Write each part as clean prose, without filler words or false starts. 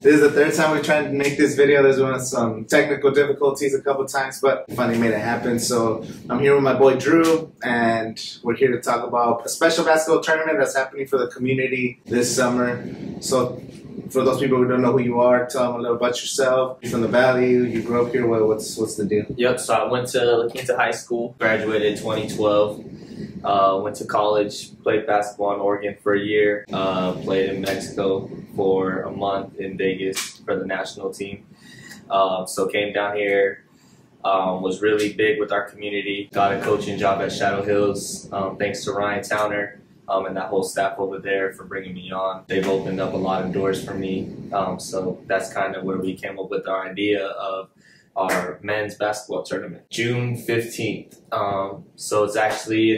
This is the third time we tried to make this video. There's been some technical difficulties a couple times, but we finally made it happen. So I'm here with my boy Drew, and we're here to talk about a special basketball tournament that's happening for the community this summer. So for those people who don't know who you are, tell them a little about yourself. You're from the Valley, you grew up here, what's the deal? Yep, so I went to high school, graduated in 2012. Went to college, played basketball in Oregon for a year, played in Mexico for a month, in Vegas for the national team. So came down here, was really big with our community, got a coaching job at Shadow Hills, thanks to Ryan Towner and that whole staff over there for bringing me on. They've opened up a lot of doors for me, so that's kind of where we came up with our idea of our men's basketball tournament. June 15th. So it's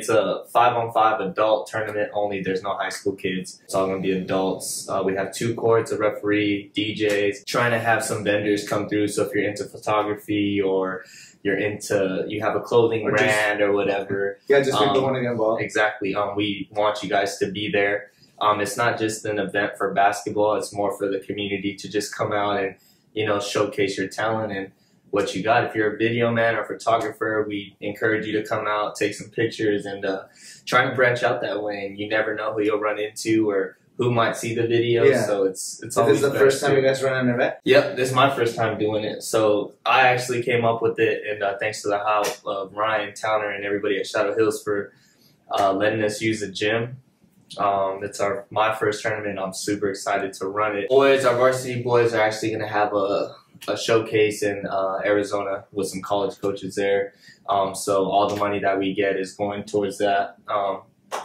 a 5-on-5 adult tournament only. There's no high school kids. It's all gonna be adults. We have 2 courts, a referee, DJs, trying to have some vendors come through. So if you're into photography or you have a clothing brand or whatever. Yeah, just people want to get involved. Exactly. We want you guys to be there. It's not just an event for basketball. It's more for the community to just come out and, showcase your talent and what you got. If you're a video man or photographer, we encourage you to come out, take some pictures, and try to branch out that way. And you never know who you'll run into or who might see the video. Yeah. So it's So always this is the first time you guys run an event? Yep, this is my first time doing it. So I actually came up with it, and thanks to the help of Ryan Towner and everybody at Shadow Hills for letting us use the gym. It's my first tournament. I'm super excited to run it. Our varsity boys are actually going to have a showcase in Arizona with some college coaches there. So all the money that we get is going towards that.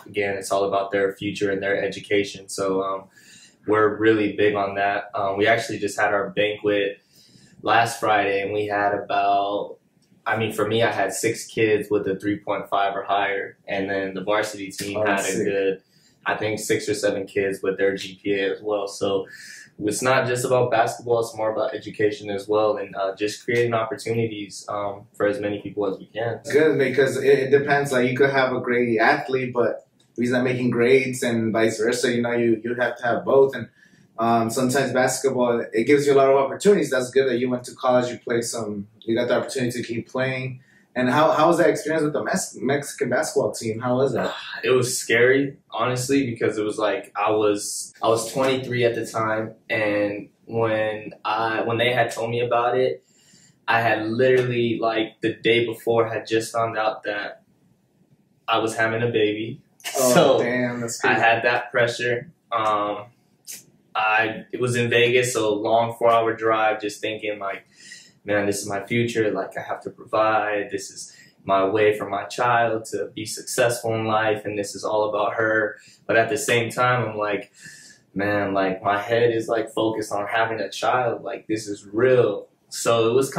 Again, it's all about their future and their education. So we're really big on that. We actually just had our banquet last Friday, and we had for me, I had 6 kids with a 3.5 or higher. And then the varsity team had a good, I think 6 or 7 kids with their GPA as well. So it's not just about basketball, it's more about education as well, and just creating opportunities for as many people as we can. It's good because it depends. Like, you could have a great athlete, but he's not making grades, and vice versa. You have to have both. And sometimes basketball, it gives you a lot of opportunities. That's good that you went to college, you got the opportunity to keep playing. And how was that experience with the Mexican basketball team? How was that? It was scary, honestly, because it was like I was 23 at the time, and when they had told me about it, I had literally, like, the day before had just found out that I was having a baby. Oh, so damn, that's crazy. I had that pressure. It was in Vegas, so long 4-hour drive, just thinking like, man, this is my future. Like, I have to provide. This is my way for my child to be successful in life, and this is all about her. But at the same time, I'm like, man, like, my head is like focused on having a child. Like, this is real. So it was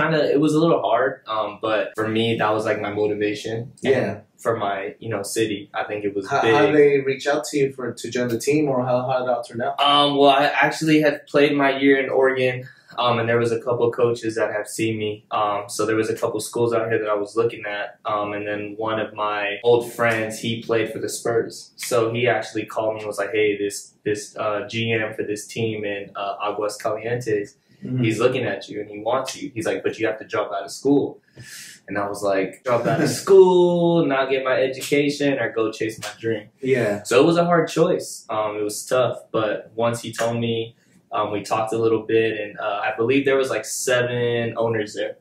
a little hard. But for me, that was like my motivation. Yeah. And for my, city, I think it was big. How did they reach out to you to join the team, or how did it all turn out? Well, I actually had played my year in Oregon. And there was a couple of coaches that have seen me. So there was a couple of schools out here that I was looking at. And then one of my old friends, he played for the Spurs. So he actually called me and was like, hey, this GM for this team in Aguas Calientes, he's looking at you and he wants you. He's like, but you have to drop out of school. And I was like, drop out of school, not get my education, or go chase my dream. Yeah. So it was a hard choice. It was tough. But once he told me, we talked a little bit, and I believe there was like 7 owners there.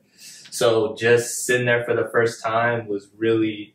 So just sitting there for the first time was really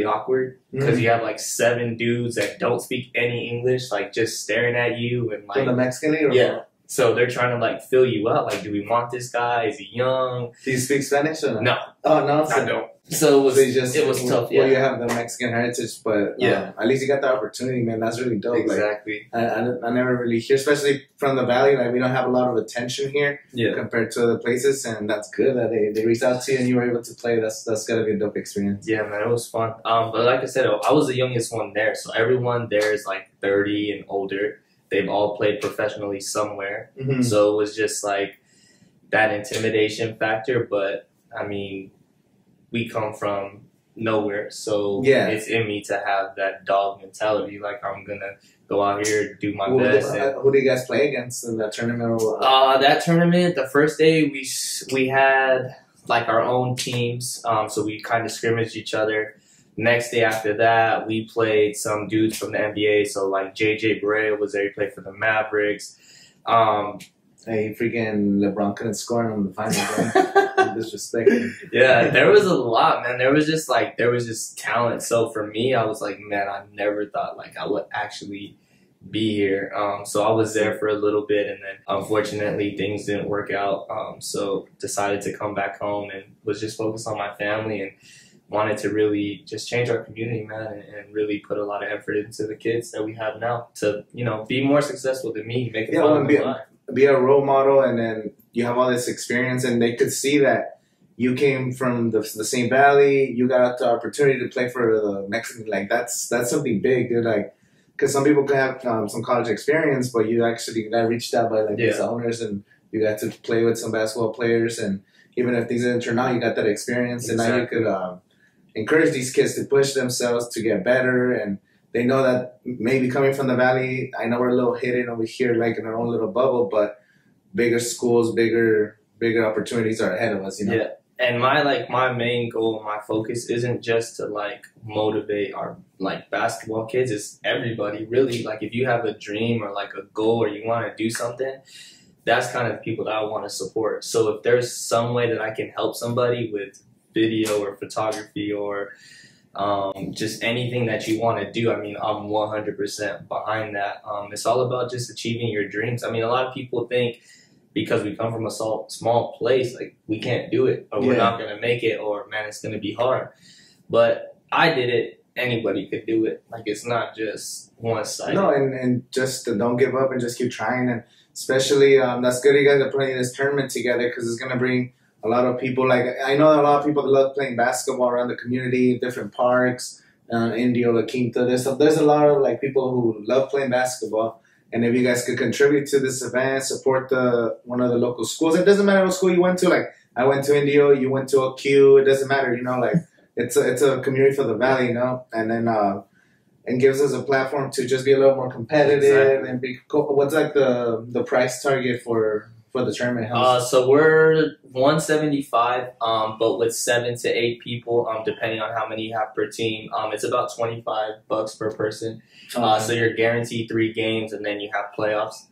awkward, because you have like 7 dudes that don't speak any English, like just staring at you, and like From the Mexican League? Yeah. So they're trying to like fill you out. Like, do we want this guy? Is he young? Do you speak Spanish or no? No. Oh, no? I don't. So it was tough. Well, you have the Mexican heritage, but at least you got the opportunity, man. That's really dope. Exactly. Like, I never really hear, especially from the Valley. Like, we don't have a lot of attention here compared to other places, and that's good that they reached out to you and you were able to play. That's gotta be a dope experience. Yeah, man, it was fun. But like I said, I was the youngest one there, so everyone there is like 30 and older. They've all played professionally somewhere, so it was just like that intimidation factor. But I mean, we come from nowhere. So Yeah. it's in me to have that dog mentality. Like, I'm gonna go out here, do my best. Who do you guys play against in that tournament? That tournament, the first day we had like our own teams. So we kind of scrimmaged each other. Next day after that, we played some dudes from the NBA. So like JJ Barea was there. He played for the Mavericks. Hey, freaking LeBron couldn't score on the final game. Disrespect. Yeah, there was a lot, man. There was just talent. So for me, I was like, man, I never thought like I would actually be here. So I was there for a little bit, and then unfortunately things didn't work out. So decided to come back home and was just focused on my family and wanted to really just change our community, man, and really put a lot of effort into the kids that we have now to, you know, be more successful than me, make it fun in life. Be a role model, and then you have all this experience, and they could see that you came from the same valley. You got the opportunity to play for the Mexican. Like that's something big, dude. Like, because some people can have some college experience, but you actually got reached out by like these owners, and you got to play with some basketball players, and even if things didn't turn out, you got that experience, and now you could encourage these kids to push themselves to get better. And they know that maybe coming from the valley, I know we're a little hidden over here, like in our own little bubble, but bigger schools, bigger opportunities are ahead of us, you know? Yeah. And my main goal, my focus isn't just to like motivate our like basketball kids. It's everybody really. Like if you have a dream or like a goal or you want to do something, that's kind of people that I want to support. So if there's some way that I can help somebody with video or photography or just anything that you want to do, I mean, I'm 100% behind that. It's all about just achieving your dreams. I mean, a lot of people think because we come from a small place, like we can't do it or we're not going to make it or man, it's going to be hard. But I did it. Anybody could do it. Like it's not just one-sided. No, and just don't give up and just keep trying. And especially that's good you guys are playing this tournament together because it's going to bring a lot of people. Like I know a lot of people that love playing basketball around the community, different parks, Indio, La Quinta. There's a lot of like people who love playing basketball. And if you guys could contribute to this event, support one of the local schools. It doesn't matter what school you went to. Like I went to Indio, you went to OQ. It doesn't matter, you know. Like it's a community for the valley, you know. And then and gives us a platform to just be a little more competitive and be. What's like the price target for the tournament? So we're 175, but with 7 to 8 people, depending on how many you have per team, it's about $25 per person. So you're guaranteed 3 games, and then you have playoffs.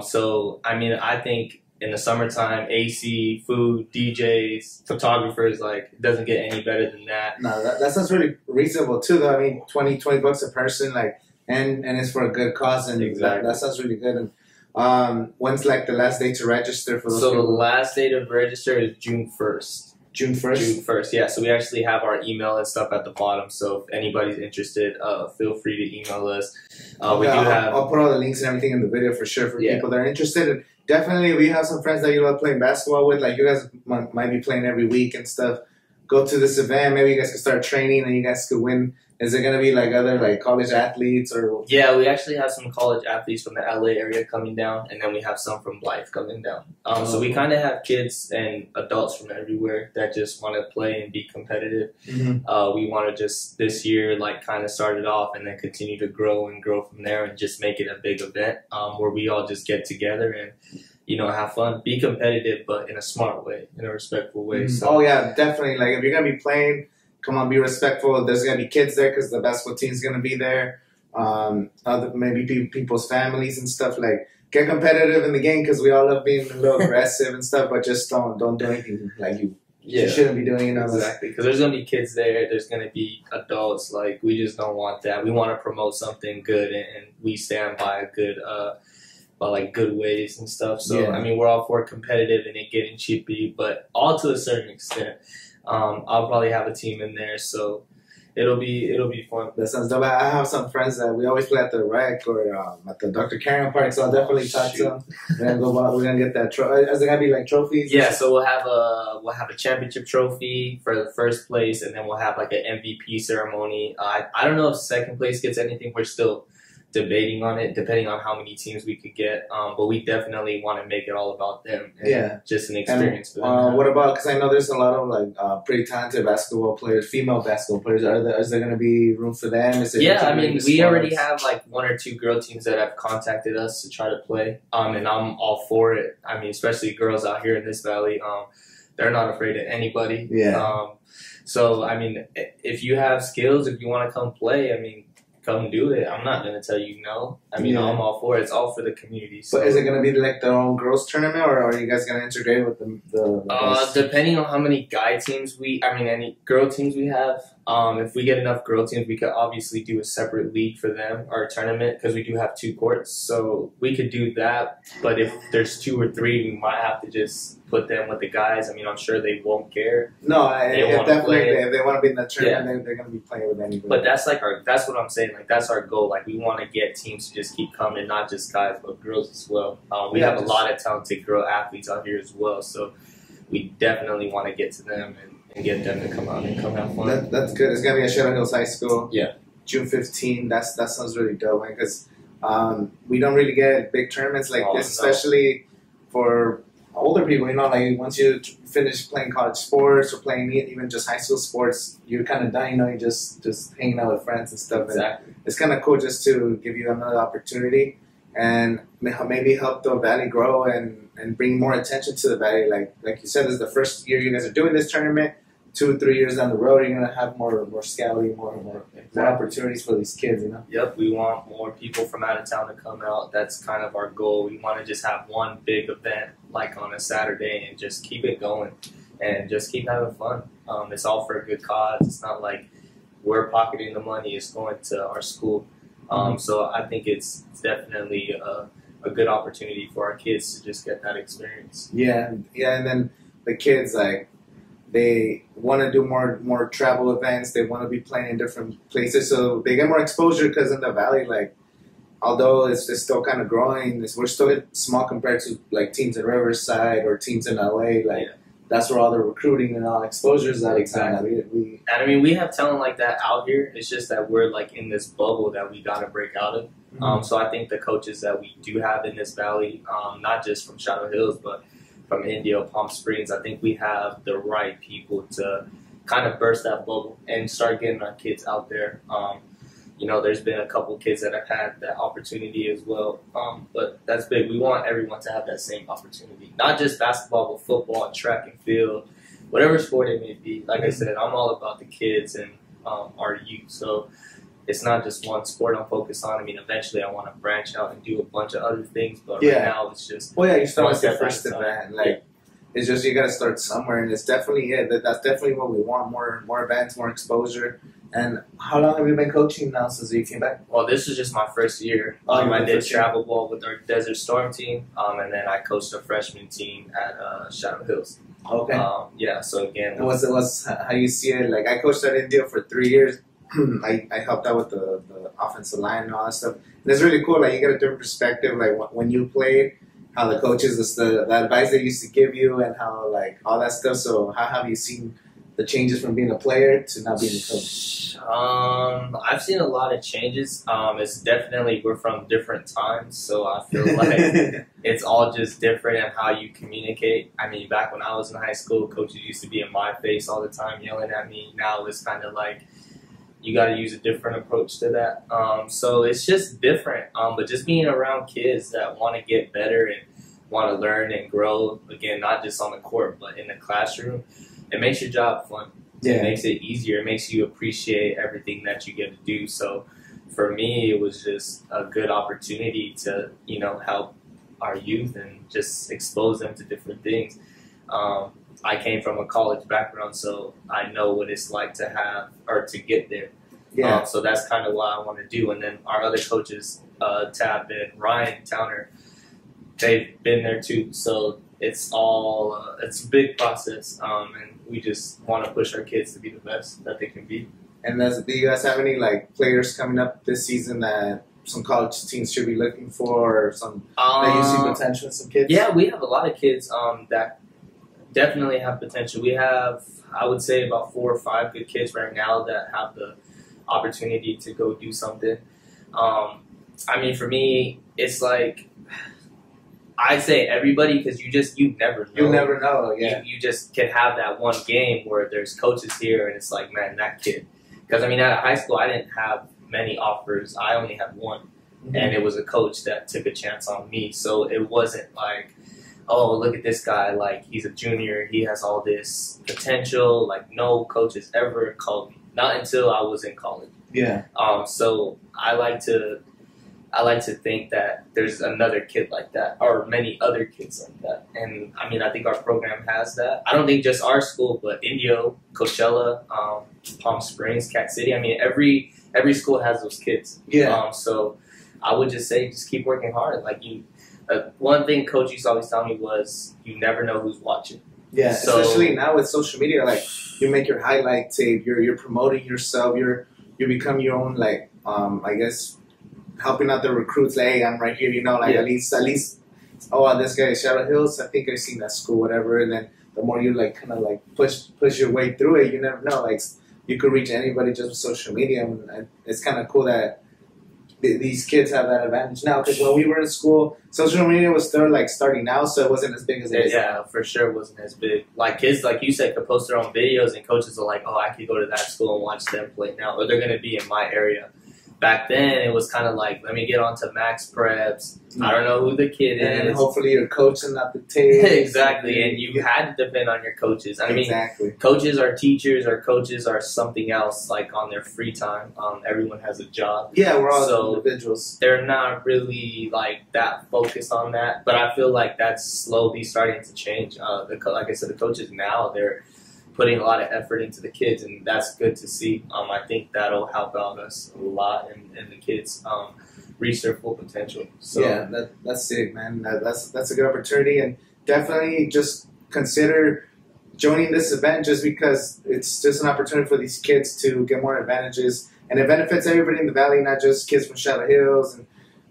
So I mean, I think in the summertime, AC, food, DJs, photographers, like it doesn't get any better than that. No, that sounds really reasonable too. Though I mean, $20 a person, like, and it's for a good cause, and that sounds really good. And when's like the last day to register for those people? The last day to register is June 1st. June 1st? June 1st, yeah. So we actually have our email and stuff at the bottom. So if anybody's interested, feel free to email us. I'll put all the links and everything in the video for sure for people that are interested. And definitely, we have some friends that you love playing basketball with. Like you guys might be playing every week and stuff. Go to this event. Maybe you guys could start training and you guys could win. Is it going to be like other like college athletes or? Yeah, we actually have some college athletes from the LA area coming down, and then we have some from Blythe coming down. So we kind of have kids and adults from everywhere that just want to play and be competitive. Mm-hmm. We want to just this year like kind of start it off and then continue to grow from there and just make it a big event where we all just get together and have fun, be competitive, but in a smart way, in a respectful way. Mm-hmm. So. Oh yeah, definitely. Like if you're gonna be playing. Come on, be respectful. There's going to be kids there because the basketball team's going to be there. Maybe people's families and stuff. Like, get competitive in the game because we all love being a little aggressive and stuff, but just don't do anything like you shouldn't be doing. Exactly, because there's going to be kids there. There's going to be adults. Like, we just don't want that. We want to promote something good, and we stand by a good good ways and stuff. So, I mean, we're all for competitive and it getting cheapy, but all to a certain extent. I'll probably have a team in there, so it'll be fun. That sounds dope. I have some friends that we always play at the rec or at the Dr. Karen Park, so I'll definitely talk to them. We're gonna get that. Is it gonna be like trophies? Yeah, so we'll have a championship trophy for the first place, and then we'll have like an MVP ceremony. I don't know if second place gets anything. We're still debating on it, depending on how many teams we could get. But we definitely want to make it all about them. And just an experience for them. What about, because I know there's a lot of like pretty talented basketball players, female basketball players. Is there going to be room for them? I mean, we already have like 1 or 2 girl teams that have contacted us to try to play. And I'm all for it. I mean, especially girls out here in this valley. They're not afraid of anybody. So, I mean, if you have skills, if you want to come play, I mean, come do it. I'm not going to tell you no. I mean, I'm all for it. It's all for the community. So. But is it going to be like their own girls tournament, or are you guys going to integrate with the depending on how many any girl teams we have. If we get enough girl teams, we could obviously do a separate league for them, or a tournament, because we do have 2 courts. So we could do that. But if there's 2 or 3, we might have to just put them with the guys. I mean, I'm sure they won't care. No, definitely. If they want to be in the tournament, they're going to be playing with anybody. But that's what I'm saying. Like, that's our goal. Like, we want to get teams to just keep coming, not just guys, but girls as well. We have a lot of talented girl athletes out here as well. So we definitely want to get to them and get them to come out and come have fun. That's good. It's going to be at Shadow Hills High School. Yeah. June 15. That sounds really dope, man, because we don't really get big tournaments like this, especially for older people. You know, like once you finish playing college sports or playing even just high school sports, you're kind of done. You know, you're just hanging out with friends and stuff. Exactly. And it's kind of cool just to give you another opportunity and maybe help the valley grow and bring more attention to the valley. Like you said, this is the first year you guys are doing this tournament. 2 or 3 years down the road, you're gonna have more scouting, more opportunities for these kids. You know. Yep, we want more people from out of town to come out. That's kind of our goal. We want to just have one big event, like on a Saturday, and just keep it going, and just keep having fun. It's all for a good cause. It's not like we're pocketing the money. It's going to our school. So I think it's definitely a good opportunity for our kids to just get that experience. Yeah, and then the kids, like, they want to do more travel events. They want to be playing in different places, so they get more exposure. Because in the valley, like, although it's still kind of growing, we're still small compared to like teams in Riverside or teams in LA. Like, that's where all the recruiting and all exposures are. Exactly. And I mean, we have talent like that out here. It's just that we're like in this bubble that we got to break out of. So I think the coaches that we do have in this valley, not just from Shadow Hills, but from Indio, Palm Springs, I think we have the right people to kind of burst that bubble and start getting our kids out there. You know, there's been a couple kids that have had that opportunity as well. But that's big. We want everyone to have that same opportunity. Not just basketball, but football, track and field, whatever sport it may be. Like I said, I'm all about the kids and our youth. So it's not just one sport I'm focused on. I mean, eventually I want to branch out and do a bunch of other things. But right now it's just... Well, yeah, you start with your first event. Like, it's just you got to start somewhere. And it's definitely that's definitely what we want. More events, more exposure. And how long have you been coaching now since you came back? Well, this is just my first year. I did travel ball with our Desert Storm team, and then I coached a freshman team at Shadow Hills. Okay. So again... And what's how you see it? Like, I coached at Indio for 3 years. I helped out with the offensive line and all that stuff. And it's really cool. Like, you get a different perspective. Like, when you played, how the coaches, the advice they used to give you and how, like, all that stuff. So how have you seen the changes from being a player to now being a coach? I've seen a lot of changes. It's definitely, we're from different times, so I feel like it's all just different in how you communicate. I mean, back when I was in high school, coaches used to be in my face all the time yelling at me. Now it's kind of like you got to use a different approach to that. So it's just different. But just being around kids that want to get better and want to learn and grow, again, not just on the court, but in the classroom, it makes your job fun. Yeah. It makes it easier. It makes you appreciate everything that you get to do. So for me, it was just a good opportunity to, you know, help our youth and just expose them to different things. I came from a college background, so I know what it's like to have or to get there. Yeah. So that's kind of what I want to do. And then our other coaches, Tab and Ryan Towner, they've been there too. So it's all it's a big process, and we just want to push our kids to be the best that they can be. And do you guys have any like players coming up this season that some college teams should be looking for, or some that you see potential in some kids? Yeah, we have a lot of kids that definitely have potential. We have, I would say, about 4 or 5 good kids right now that have the opportunity to go do something. I mean, for me, it's like I'd say everybody because you never know. You never know. Yeah. You just can have that one game where there's coaches here, and it's like, man, that kid. Because I mean, at high school, I didn't have many offers. I only had one, and it was a coach that took a chance on me. So it wasn't like, oh, look at this guy, like he's a junior, he has all this potential. Like no coaches ever called me, not until I was in college. Yeah. So I like to think that there's another kid like that, or many other kids like that. And I mean, I think our program has that. I don't think just our school, but Indio, Coachella, Palm Springs, Cat City. I mean, every school has those kids. Yeah. So I would just say, just keep working hard. Like one thing coach used to always tell me was, you never know who's watching. Yeah, so, especially now with social media, like you make your highlight tape, you're promoting yourself, you become your own, like I guess helping out the recruits, like, hey, I'm right here, you know, like at least oh, this guy is Shadow Hills, I think I've seen that school, whatever. And then the more you like kind of like push your way through it, you never know, like you could reach anybody just with social media. And it's kind of cool that these kids have that advantage now, because when we were in school, social media was still like starting out, so it wasn't as big as it is. Yeah, for sure, it wasn't as big. Like kids, like you said, could post their own videos, and coaches are like, oh, I could go to that school and watch them play now, or they're going to be in my area. Back then, it was kind of like, let me get onto Max Preps. I don't know who the kid is. And hopefully you're coaching up the tape. Exactly, and you had to depend on your coaches. I mean, coaches are teachers, or coaches are something else, like on their free time. Everyone has a job. Yeah, we're all individuals. They're not really like that focused on that, but I feel like that's slowly starting to change. Like I said, the coaches now, they're putting a lot of effort into the kids, and that's good to see. I think that'll help out us a lot, and the kids reach their full potential. So yeah, that's it, man. That's a good opportunity, and definitely just consider joining this event, just because it's just an opportunity for these kids to get more advantages, and it benefits everybody in the valley, not just kids from Shadow Hills,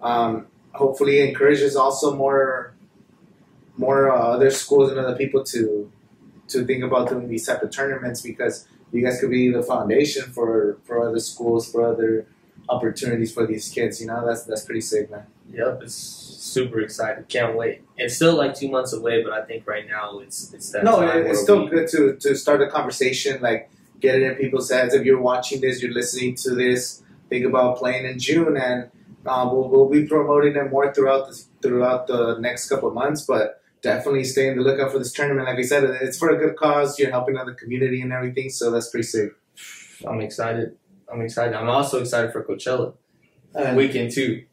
and hopefully encourages also more other schools and other people to think about doing these type of tournaments, because you guys could be the foundation for other schools, for other opportunities for these kids. You know, that's pretty sick, man. Yep, it's super excited. Can't wait. It's still like 2 months away, but I think right now it's that. No, it's still good to start a conversation, like get it in people's heads. If you're watching this, you're listening to this, think about playing in June, and we'll be promoting them more throughout the next couple of months, but definitely stay on the lookout for this tournament. Like I said, it's for a good cause. You're helping out the community and everything, so that's pretty sick. I'm excited. I'm also excited for Coachella. Weekend 2.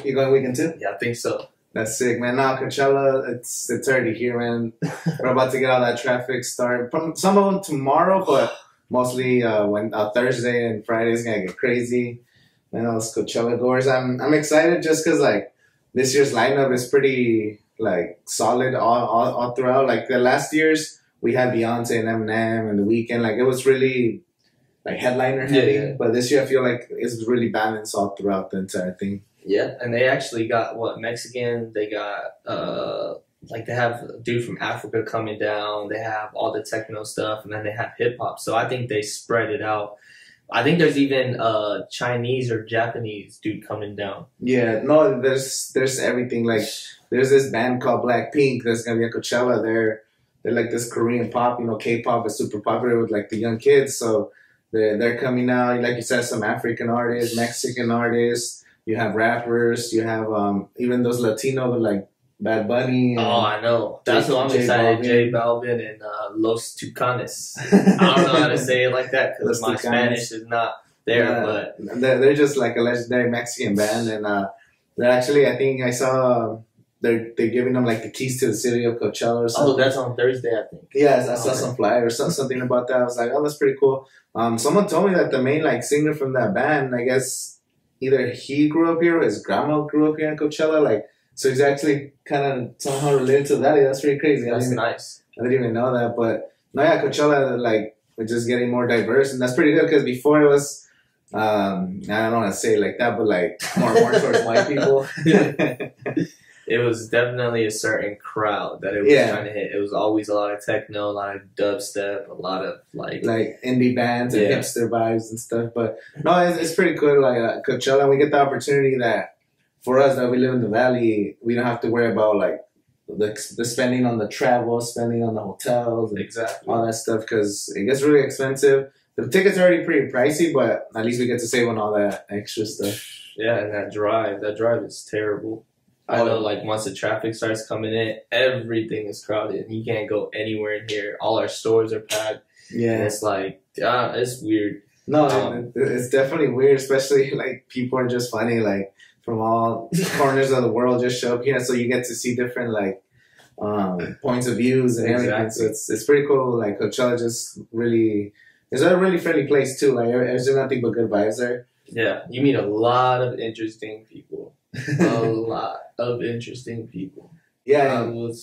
You going weekend 2? Yeah, I think so. That's sick, man. Now Coachella, it's already here, man. We're about to get all that traffic started. Some of them tomorrow, but mostly when Thursday and Friday is gonna get crazy. Man, all those Coachella goers. I'm excited just because like this year's lineup is pretty like solid all throughout. Like the last years we had Beyonce and Eminem and The Weeknd. Like it was really like headliner heavy. Yeah. But this year I feel like it's really balanced all throughout the entire thing. Yeah, and they actually got Mexican. They got like they have a dude from Africa coming down. They have all the techno stuff, and then they have hip hop. So I think they spread it out. I think there's even a Chinese or Japanese dude coming down. Yeah, no, there's everything. Like there's this band called Blackpink that's gonna be at Coachella. They're like this Korean pop, you know, K-pop is super popular with like the young kids. So they're coming out. Like you said, some African artists, Mexican artists. You have rappers. You have even those Latino like Bad Bunny. Oh, I know. That's what I'm excited. J Balvin and Los Tucanes. I don't know how to say it like that because my Spanish is not there. But they're just like a legendary Mexican band, and they're actually, I think I saw they're giving them like the keys to the city of Coachella or something. Oh, that's on Thursday, I think. Yeah, I saw some flyers or something about that. I was like, oh, that's pretty cool. Someone told me that the main like singer from that band, I guess either he grew up here or his grandma grew up here in Coachella. Like, so he's actually kind of somehow related to that. That's pretty crazy. That's nice. I didn't even know that, but no, yeah, Coachella, like, we're just getting more diverse, and that's pretty good because before it was, I don't want to say it like that, but like more towards white people. It was definitely a certain crowd that it was trying to hit. It was always a lot of techno, a lot of dubstep, a lot of like indie bands and hipster vibes and stuff. But no, it's pretty cool. Like Coachella, we get the opportunity that for us that we live in the valley, we don't have to worry about like the spending on the travel, spending on the hotels, and all that stuff, because it gets really expensive. The tickets are already pretty pricey, but at least we get to save on all that extra stuff. Yeah, and that drive is terrible. I know, like, once the traffic starts coming in, everything is crowded. You can't go anywhere in here. All our stores are packed. Yeah. And it's like, it's weird. No, it's definitely weird, especially, like, people are just funny, like, from all corners of the world just show up here, so you get to see different like points of views and everything. So it's pretty cool. Like Coachella just really is a really friendly place too. Like there's nothing but good vibes there. Yeah, you meet a lot of interesting people. A lot of interesting people. Yeah, and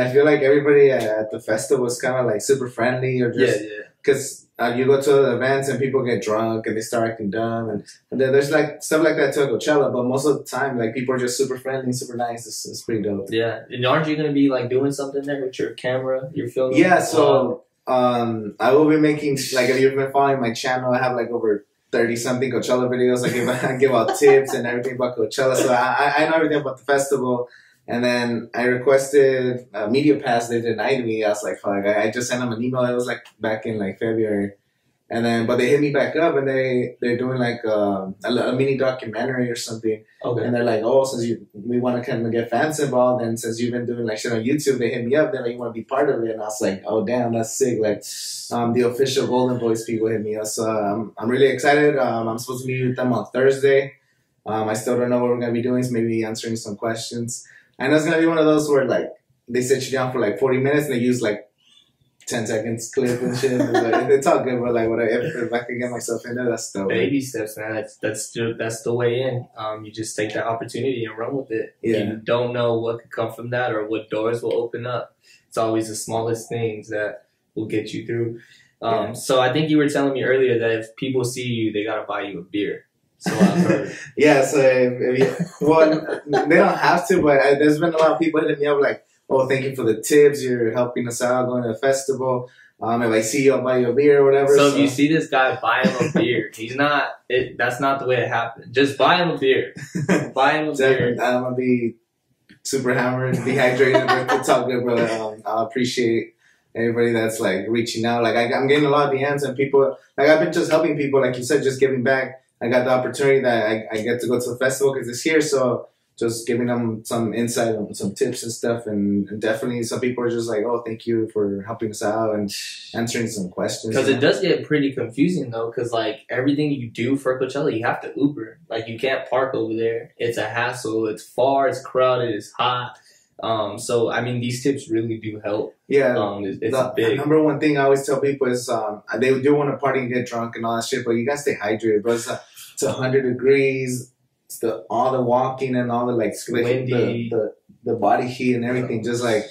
I feel like everybody at the festival was kind of like super friendly, or just because. You go to the events and people get drunk and they start acting dumb, and then there's like stuff like that to Coachella. But most of the time, like people are just super friendly, super nice. It's pretty dope. Yeah, and aren't you gonna be like doing something there with your camera? You're filming. Yeah, so I will be making, like, if you've been following my channel, I have like over 30-something Coachella videos. I give out tips and everything about Coachella, so I know everything about the festival. And then I requested a media pass. They denied me. I was like, fuck. I just sent them an email. It was like back in like February. And then, but they hit me back up, and they're doing like a mini documentary or something. Okay. And they're like, oh, since we want to kind of get fans involved, and since you've been doing like shit on YouTube, they hit me up. They're like, you want to be part of it? And I was like, oh damn, that's sick. Like, the official Golden Voice people hit me up. So I'm really excited. I'm supposed to meet with them on Thursday. I still don't know what we're gonna be doing. So maybe answering some questions. I know it's gonna be one of those where like they sit you down for like 40 minutes and they use like 10 seconds clip and shit. Like, it's all good, but like if I can get myself into that stuff. Baby steps, man. That's the way in. You just take that opportunity and run with it. Yeah. You don't know what could come from that or what doors will open up. It's always the smallest things that will get you through. So I think you were telling me earlier that if people see you, they gotta buy you a beer. So I've heard. Yeah, so well, they don't have to, but there's been a lot of people hitting me up like, oh, thank you for the tips, you're helping us out going to the festival. If I see you, I'll buy you a beer or whatever. So if you see this guy, buy him a beer. That's not the way it happened. Just buy him a beer. Buy him a beer. I'm going to be super hammered, dehydrated, but it's all good, brother. I appreciate everybody that's like reaching out. Like I'm getting a lot of DMs and people, like I've been just helping people, like you said, just giving back. I got the opportunity that I get to go to the festival because it's here, so just giving them some insight and some tips and stuff, and definitely some people are just like, oh, thank you for helping us out and answering some questions. Because it does get pretty confusing though, because like everything you do for Coachella, you have to Uber. Like you can't park over there. It's a hassle. It's far. It's crowded. It's hot. So I mean, these tips really do help. Yeah, it's big. The number one thing I always tell people is they do want to party and get drunk and all that shit, but you gotta stay hydrated, bro. It's 100 degrees. It's all the walking and all the like windy, the body heat and everything. Just like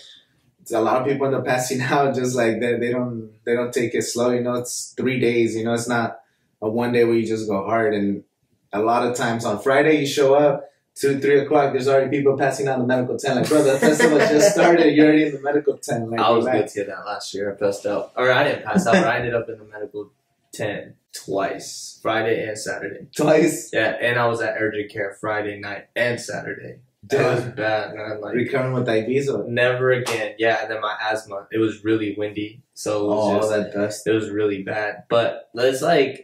a lot of people end up passing out. Just like they don't take it slow. You know, it's 3 days. You know, it's not a one day where you just go hard. And a lot of times on Friday you show up. 2, 3 o'clock, there's already people passing out in the medical tent. Like, bro, the festival just started. You're already in the medical tent. Like, I was good to that last year. I passed out. Or I didn't pass out, but I ended up in the medical tent twice. Friday and Saturday. Twice? Yeah, and I was at urgent care Friday night and Saturday. It was bad, man. Like, recovering with diabetes? Never again. Yeah, and then my asthma. It was really windy. So it was that dust. It was really bad. But it's like,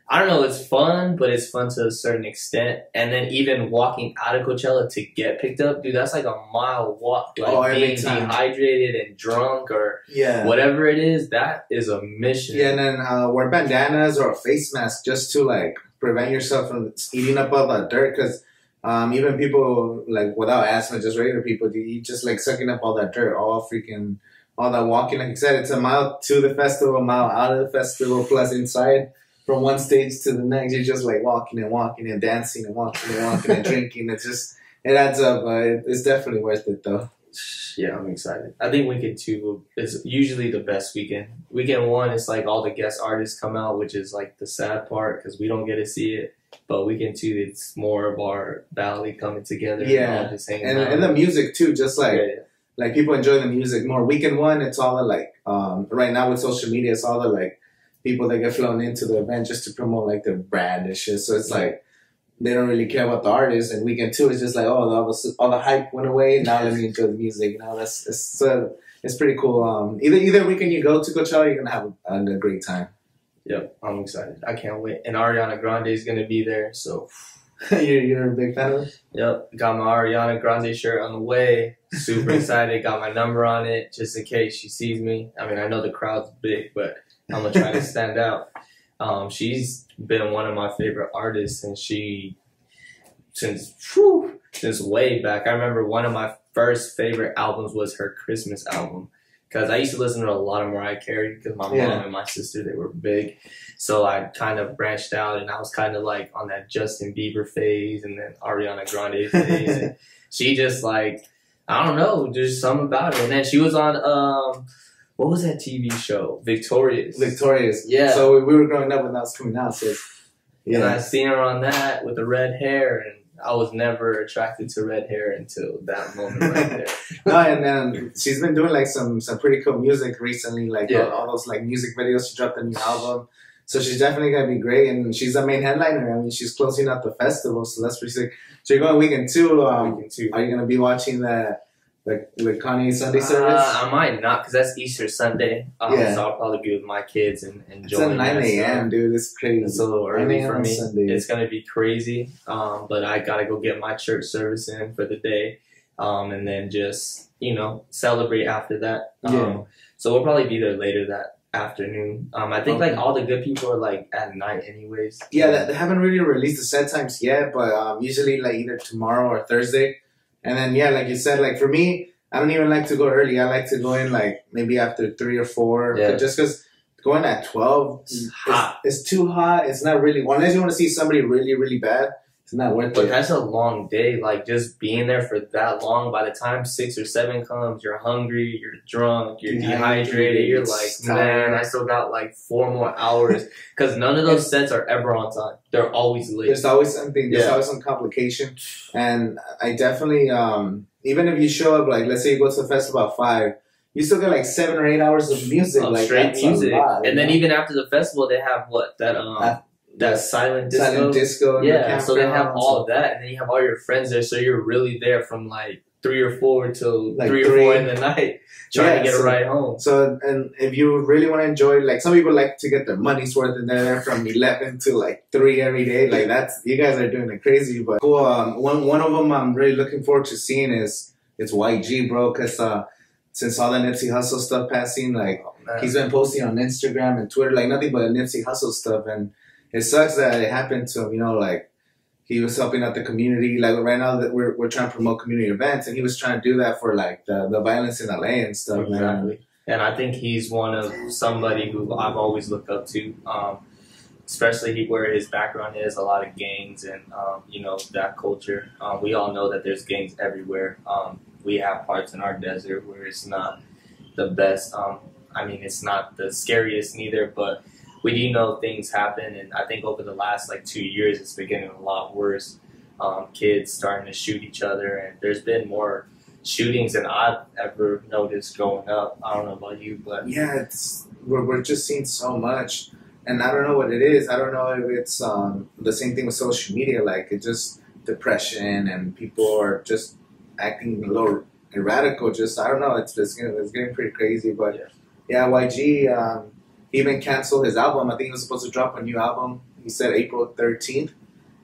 I don't know, it's fun, but it's fun to a certain extent. And then even walking out of Coachella to get picked up, dude, that's like a mile walk. Like being dehydrated and drunk or whatever it is, that is a mission. Yeah, and then wear bandanas or a face mask just to like prevent yourself from eating up all that dirt. Because even people like without asthma, just regular people, you just like sucking up all that dirt, all that walking. Like I said, it's a mile to the festival, a mile out of the festival, plus inside. From one stage to the next, you're just like walking and dancing and walking and drinking. It adds up. It's definitely worth it though. Yeah, I'm excited. I think weekend 2 is usually the best weekend. Weekend 1, it's like all the guest artists come out, which is like the sad part because we don't get to see it. But weekend 2, it's more of our valley coming together. Yeah, and, just hanging out. And the music too, just like like people enjoy the music more. Weekend 1, it's all the like right now with social media, it's all the like people that get flown into the event just to promote like their brand and shit. So it's like they don't really care about the artist. And weekend 2 is just like, oh, all the hype went away. Now let me enjoy the music. You know, it's pretty cool. Either weekend you go to Coachella, you're gonna have a great time. Yep, I'm excited. I can't wait. And Ariana Grande is gonna be there, so you're a big fan of it? Yep, got my Ariana Grande shirt on the way. Super excited. Got my number on it just in case she sees me. I mean, I know the crowd's big, but I'm gonna try to stand out. She's been one of my favorite artists, and since way back. I remember one of my first favorite albums was her Christmas album, because I used to listen to a lot of Mariah Carey because my mom and my sister, they were big. So I kind of branched out, and I was kind of like on that Justin Bieber phase and then Ariana Grande phase. And she just like, I don't know, there's something about it. And then she was on what was that TV show? Victorious. Yeah. So we were growing up when that was coming out. So yeah. And I seen her on that with the red hair, and I was never attracted to red hair until that moment right there. No, and then she's been doing like some pretty cool music recently, like all those like music videos. She dropped a new album, so she's definitely gonna be great. And she's the main headliner. I mean, she's closing out the festival, so that's pretty sick. So you're going weekend 2. Weekend 2. Are you gonna be watching the Kanye Sunday service? I might not, because that's Easter Sunday. So I'll probably be with my kids and enjoy. It's at 9 a.m., dude. It's crazy. It's a little early for me. Sunday. It's gonna be crazy. But I gotta go get my church service in for the day, and then just celebrate after that. So we'll probably be there later that afternoon. I think like all the good people are like at night, anyways. Yeah, they haven't really released the set times yet, but usually like either tomorrow or Thursday. And then, like you said, like for me, I don't even like to go early. I like to go in like maybe after 3 or 4. Yeah. Just because going at 12 is too hot. It's not really, unless you want to see somebody really, really bad, it's not worth it. But that's a long day. Like just being there for that long, by the time 6 or 7 comes, you're hungry, you're drunk, you're dehydrated. You're like, man, I still got like 4 more hours. Because none of those sets are ever on time. They're always late. There's always something. There's always some complication. And I definitely, even if you show up, like let's say you go to the festival at 5, you still get like 7 or 8 hours of music. Like straight music. And then even after the festival, they have that silent disco. Yeah, so they have all of that, and then you have all your friends there, so you're really there from like 3 or 4 till like 3 or 4 in the night trying to get a ride home. So, and if you really want to enjoy, like some people like to get their money's worth, and they're there from 11 to like 3 every day. Like you guys are doing it crazy. But cool. One of them I'm really looking forward to seeing is YG, bro, because since all the Nipsey Hussle stuff passing, like he's been posting on Instagram and Twitter, like nothing but Nipsey Hussle stuff, and it sucks that it happened to him, like he was helping out the community. Like right now that we're trying to promote community events, and he was trying to do that for like the violence in LA and stuff. Exactly. Man. And I think he's one of somebody who I've always looked up to, especially where his background is, a lot of gangs and, that culture. We all know that there's gangs everywhere. We have parts in our desert where it's not the best. I mean, it's not the scariest neither, but we do know things happen, and I think over the last like 2 years, it's been getting a lot worse. Kids starting to shoot each other, and there's been more shootings than I've ever noticed growing up. I don't know about you, but yeah, we're just seeing so much, and I don't know what it is. I don't know if it's the same thing with social media, like it's just depression, and people are just acting a little erratic. Just I don't know. It's getting pretty crazy, but yeah, YG. He even canceled his album. I think he was supposed to drop a new album. He said April 13th.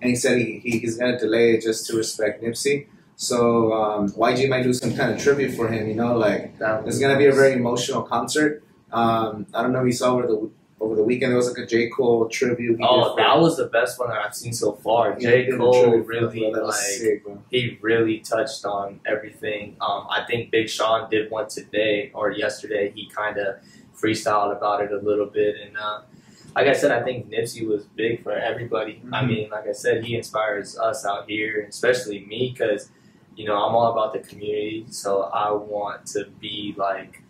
And he said he's going to delay it just to respect Nipsey. So YG might do some kind of tribute for him, like it's going to be a very emotional concert. I don't know if you saw over the weekend there was like a J. Cole tribute. That was the best one that I've seen so far. J. Cole really, sick, he really touched on everything. I think Big Sean did one today or yesterday. He kind of freestyled about it a little bit, and like I said, I think Nipsey was big for everybody. Mm-hmm. I mean, like I said, he inspires us out here, especially me, because I'm all about the community. So I want to be like,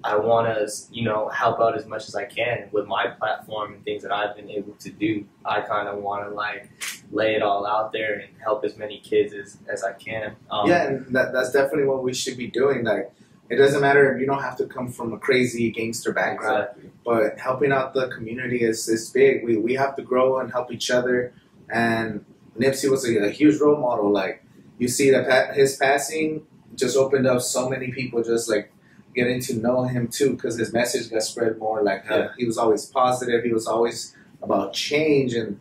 I want to help out as much as I can with my platform and things that I've been able to do. I kind of want to like lay it all out there and help as many kids as I can. And that's definitely what we should be doing. Like, it doesn't matter, you don't have to come from a crazy gangster background, but helping out the community is big. We have to grow and help each other, and Nipsey was a huge role model. Like, you see that his passing just opened up so many people just like getting to know him too, because his message got spread more. Like, he was always positive. He was always about change. And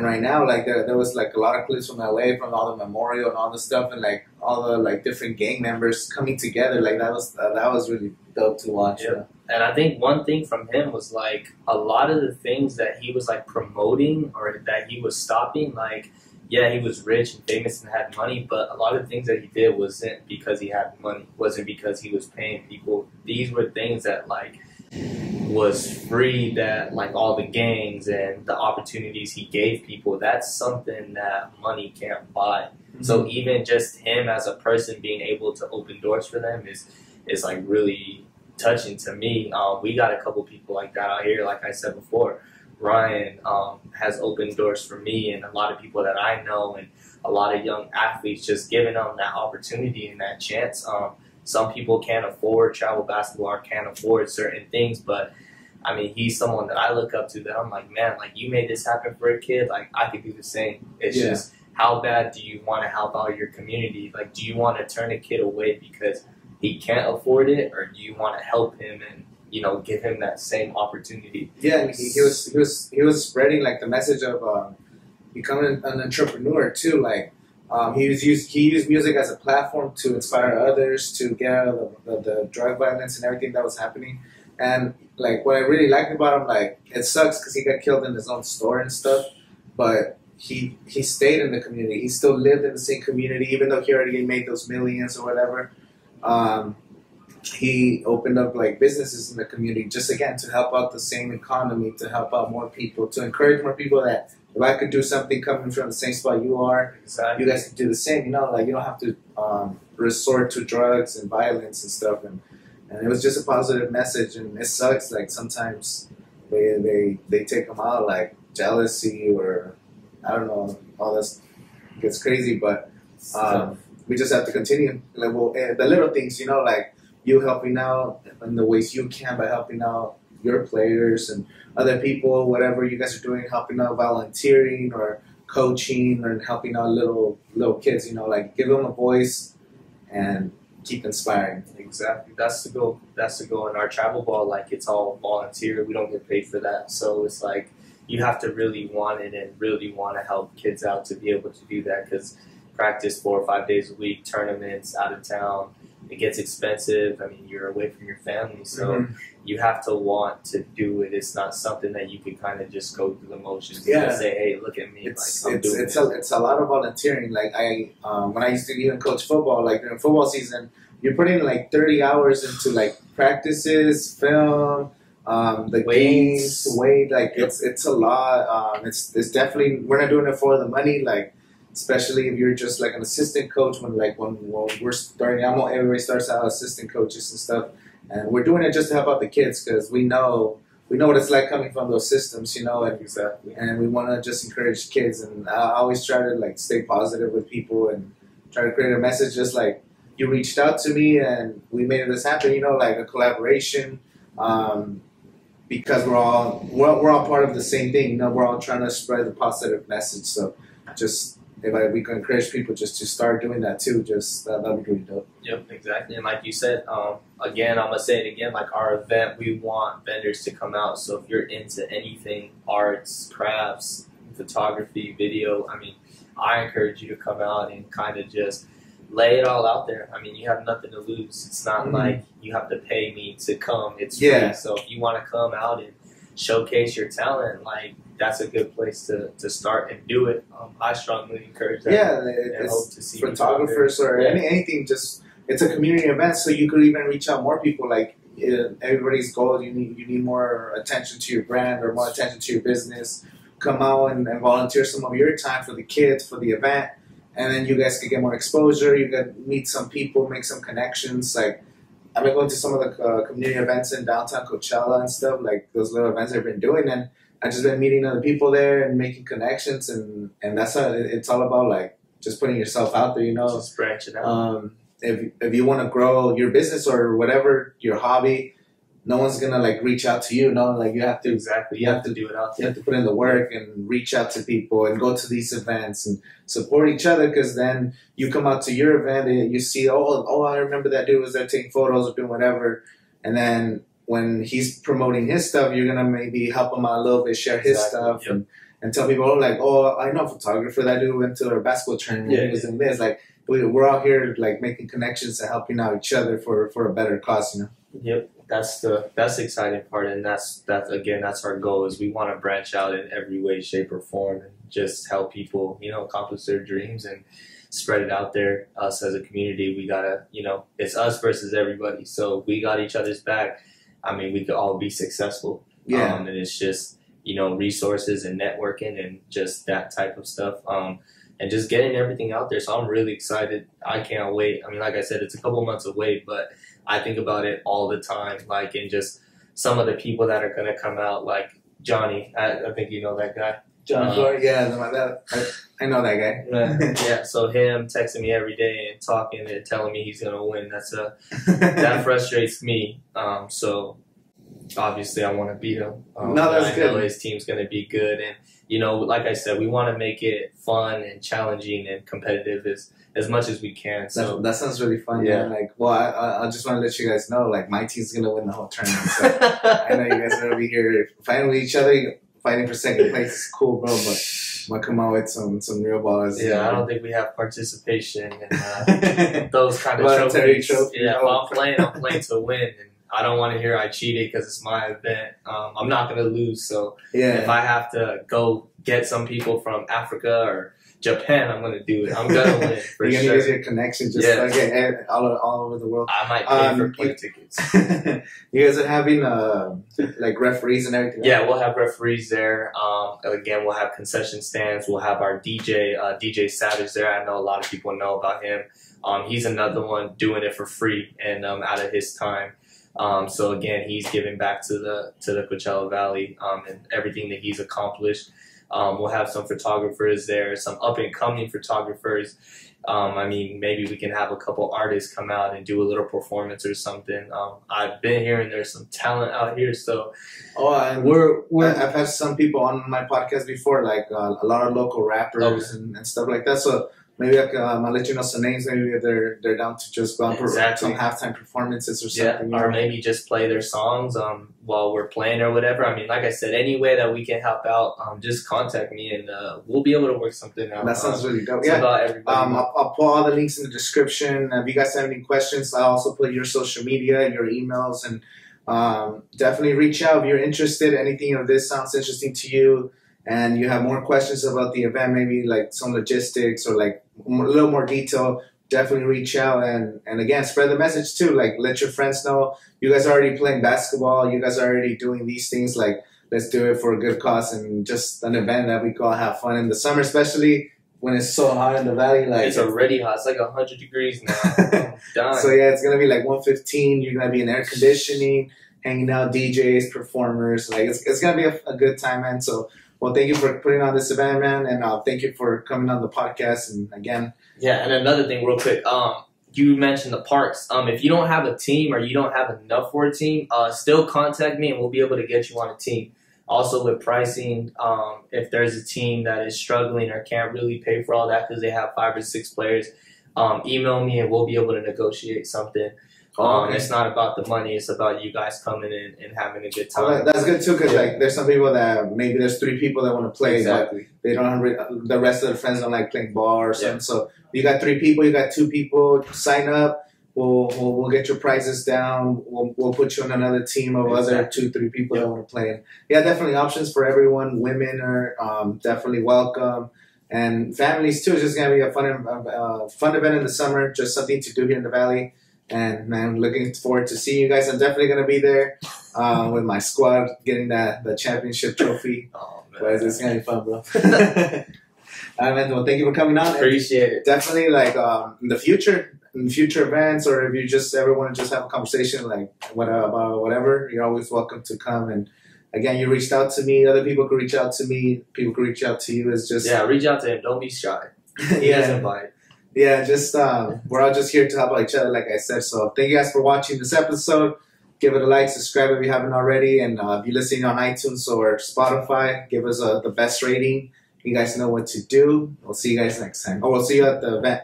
right now, like, there was like a lot of clips from LA from all the memorial and all the stuff, and like all the like different gang members coming together. Like, that was really dope to watch. Yeah. And I think one thing from him was like a lot of the things that he was like promoting or that he was stopping, like, yeah, he was rich and famous and had money, but a lot of the things that he did wasn't because he had money, wasn't because he was paying people. These were things that like was free, that like all the gangs and the opportunities he gave people, that's something that money can't buy. Mm-hmm. So even just him as a person being able to open doors for them is like really touching to me. We got a couple people like that out here. Like I said before, Ryan has opened doors for me and a lot of people that I know, and a lot of young athletes, just giving them that opportunity and that chance. Some people can't afford travel basketball or can't afford certain things, but I mean, he's someone that I look up to, that I'm like, man, like, you made this happen for a kid, like, I could do the same. It's just, how bad do you want to help out your community? Like, do you want to turn a kid away because he can't afford it, or do you want to help him and, you know, give him that same opportunity? Yeah, and he was spreading like the message of becoming an entrepreneur too. Like, he used music as a platform to inspire others to get out of the drug violence and everything that was happening. And like, what I really liked about him, like, it sucks because he got killed in his own store and stuff, but he stayed in the community. He still lived in the same community, even though he already made those millions or whatever. He opened up like businesses in the community, just again to help out the same economy, to help out more people, to encourage more people that if I could do something coming from the same spot you are, you guys could do the same. You know, like, you don't have to resort to drugs and violence and stuff. And it was just a positive message. And it sucks, like, sometimes they take them out, like jealousy or I don't know, all this gets crazy. But we just have to continue. Like, well, the little things, you know, like you helping out in the ways you can by helping out your players and other people, whatever you guys are doing, helping out, volunteering or coaching or helping out little kids, you know, like, give them a voice and keep inspiring. Exactly. That's the goal. That's the goal. In our travel ball, like, it's all volunteer. We don't get paid for that. So it's like, you have to really want it and really want to help kids out to be able to do that, because practice 4 or 5 days a week, tournaments, out of town, it gets expensive. I mean, you're away from your family, so you have to want to do it. It's not something that you can kind of just go through the motions and say, "Hey, look at me." It's a lot of volunteering. Like, when I used to even coach football, like during football season, you're putting like 30 hours into like practices, film, the games, weight. Like, it's a lot. It's definitely, we're not doing it for the money. Like, especially if you're just like an assistant coach, when we're starting out, everybody starts out assistant coaches and stuff, and we're doing it just to help out the kids, because we know what it's like coming from those systems, you know, and we want to just encourage kids. And I always try to like stay positive with people and try to create a message, just like you reached out to me and we made this happen, you know, like a collaboration, because we're all part of the same thing, you know, we're all trying to spread the positive message. So just, if we can encourage people just to start doing that too, just that'd be really dope. Yep, exactly. And like you said, again, I'm gonna say it again, like, our event, we want vendors to come out. So if you're into anything, arts, crafts, photography, video, I mean, I encourage you to come out and kind of just lay it all out there. I mean, you have nothing to lose. It's not like you have to pay me to come. It's free. So if you want to come out and showcase your talent, like, that's a good place to start and do it. I strongly encourage that. Yeah, and hope to see photographers or anything. Just, it's a community event, so you could even reach out more people. Like, everybody's goal, you need more attention to your brand or more attention to your business. Come out and volunteer some of your time for the kids, for the event, and then you guys can get more exposure. You can meet some people, make some connections. Like, I've been going to some of the community events in downtown Coachella and stuff, like those little events I've been doing, and I've just been meeting other people there and making connections, and that's how it's all about, like, just putting yourself out there, you know. Just branching out. If you want to grow your business or whatever, your hobby, no one's gonna like reach out to you. No, like you have to You have to do it out You there. have to put in the work and reach out to people and go to these events and support each other, because then you come out to your event and you see, oh, I remember that dude was there taking photos or doing whatever. And then when he's promoting his stuff, you're going to maybe help him out a little bit, share his stuff and tell people, I know a photographer. That dude went to our basketball tournament. He was in this. Like, we're out here like making connections and helping out each other for a better cause, you know? Yep. That's the exciting part, and that's our goal. Is we want to branch out in every way, shape, or form, and just help people, accomplish their dreams and spread it out there. Us as a community, we gotta, it's us versus everybody. So we got each other's back. I mean, we could all be successful. Yeah. And it's just resources and networking and just that type of stuff. And just getting everything out there. So I'm really excited. I can't wait. I mean, like I said, it's a couple months away, but I think about it all the time. Like, and just some of the people that are going to come out, like Johnny. I think you know that guy. John Quart, I know that guy. Yeah, so him texting me every day and talking and telling me he's going to win, that frustrates me. So obviously I want to beat him. That's good. I know his team's going to be good. And, like I said, we want to make it fun and challenging and competitive as much as we can. So that sounds really fun. Yeah. Like, well, I just want to let you guys know, like, my team's going to win the whole tournament. So I know you guys are going to be here fighting with each other. Fighting for second place is cool, bro, but I'm going to come out with some real ballers. Yeah, I don't think we have participation in those kind of trophies. Yeah, if I'm playing to win. And I don't want to hear I cheated because it's my event. I'm not going to lose. So if I have to go get some people from Africa or Japan, I'm going to do it. I'm going to win for You're sure. going to use your connection all over the world. I might pay for plane tickets. You guys are having like referees and everything? Yeah, we'll have referees there. Again, we'll have concession stands. We'll have our DJ Savage there. I know a lot of people know about him. He's another one doing it for free and out of his time. So again, he's giving back to the Coachella Valley and everything that he's accomplished. We'll have some photographers there, some up-and-coming photographers. I mean, maybe we can have a couple artists come out and do a little performance or something. I've been hearing there's some talent out here, so I've had some people on my podcast before, like a lot of local rappers and stuff like that. So maybe I'll let you know some names. Maybe if they're down to just go on some halftime performances or something. Or maybe just play their songs while we're playing or whatever. I mean, like I said, any way that we can help out, just contact me and we'll be able to work something out. That sounds really dope. Yeah, I'll put all the links in the description. If you guys have any questions, I'll also put your social media and your emails. And definitely reach out if you're interested. Anything of this sounds interesting to you and you have more questions about the event, maybe like some logistics or like a little more detail, definitely reach out and again, spread the message too. Like, let your friends know you guys are already playing basketball. You guys are already doing these things. Like, let's do it for a good cause and just an event that we can all have fun in the summer, especially when it's so hot in the valley. Like, it's already hot. It's like 100 degrees now. So yeah, it's gonna be like 115. You're gonna be in air conditioning, hanging out, DJs, performers. Like, it's gonna be a good time, man. So, well, thank you for putting on this event, man, and thank you for coming on the podcast. And again, yeah, and another thing, real quick, you mentioned the parks. If you don't have a team or you don't have enough for a team, still contact me and we'll be able to get you on a team. Also, with pricing, if there's a team that is struggling or can't really pay for all that because they have 5 or 6 players, email me and we'll be able to negotiate something. It's not about the money. It's about you guys coming in and having a good time. That's good too, because like there's some people that maybe there's 3 people that want to play, but they don't have, the rest of the friends don't like playing ball or something. So you got 3 people, you got 2 people. Sign up. We'll get your prices down. We'll put you on another team of other 2-3 people that want to play. And yeah, definitely options for everyone. Women are definitely welcome, and families too. It's just gonna be a fun event in the summer. Just something to do here in the Valley. And man, looking forward to seeing you guys. I'm definitely gonna be there with my squad, getting the championship trophy. Oh man, but it's gonna be fun, bro. All right, man. Well, thank you for coming on. Appreciate it. Definitely, like in future events, or if you just ever want to just have a conversation, like about whatever, you're always welcome to come. And again, you reached out to me. Other people could reach out to me. People could reach out to you. It's just reach out to him. Don't be shy. He has invite. Yeah, just we're all just here to help out each other, like I said. So thank you guys for watching this episode. Give it a like, subscribe if you haven't already, and if you're listening on iTunes or Spotify, give us the best rating. You guys know what to do. We'll see you guys next time. Oh, we'll see you at the event.